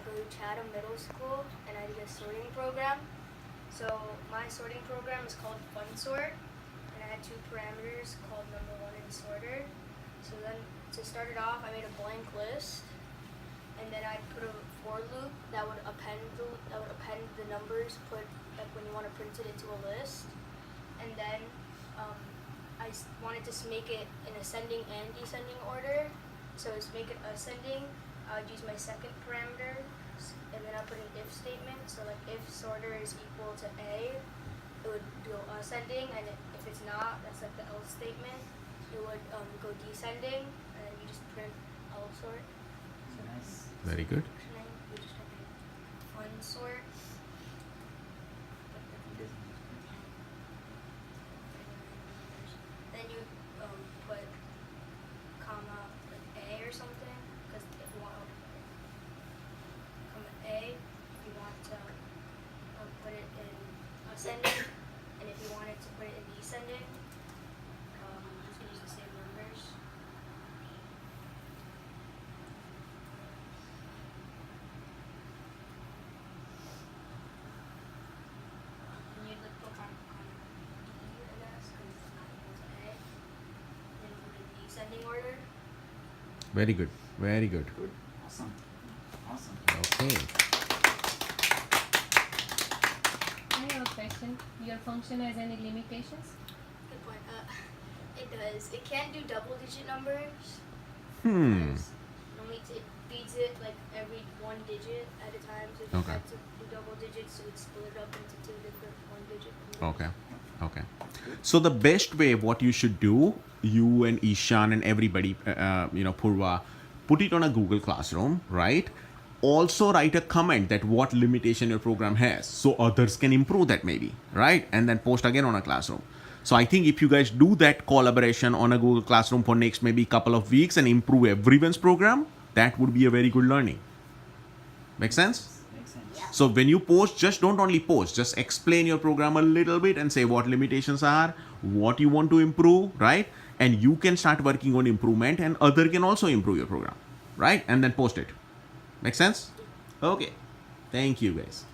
I go to Chatham Middle School and I did a sorting program. So my sorting program is called Fun Sort, and I had two parameters called number one and sorter. So then to start it off, I made a blank list, and then I put a for loop that would append the numbers put like when you want to print it into a list, and then wanted to make it in ascending and descending order. So to make it ascending, I would use my second parameter, and then I put an if statement. So like if sorter is equal to A, it would go ascending, and if it's not, that's like the else statement, it would go descending, and then you just print L sort. So Nice. Very good. we just have to fun sort. Then you put comma like A or something, because if you want comma A, if you want to put it in ascending, and if you wanted to put it in descending, just gonna use the same numbers. And you'd like put comma D, I guess, because it's not equal to A. Then put it in descending order. Very good. Very good. Good. Awesome. Awesome. Okay. I have a question. Your function has any limitations? Good point. It does. It can't do double-digit numbers. Only it feeds it like every one digit at a time. So if you Okay. had to do double digits, it would split it up into two different one-digit numbers. Okay. Okay. So the best way, what you should do, you and Ishan and everybody, Purva, put it on a Google Classroom, right? Also write a comment that what limitation your program has, so others can improve that maybe, right? And then post again on a Classroom. So I think if you guys do that collaboration on a Google Classroom for next maybe couple of weeks and improve everyone's program, that would be a very good learning. Make sense? Makes sense. Yeah. So when you post, just don't only post, just explain your program a little bit and say what limitations are, what you want to improve, right? And you can start working on improvement and other can also improve your program, right? And then post it. Make sense? Okay. Thank you guys.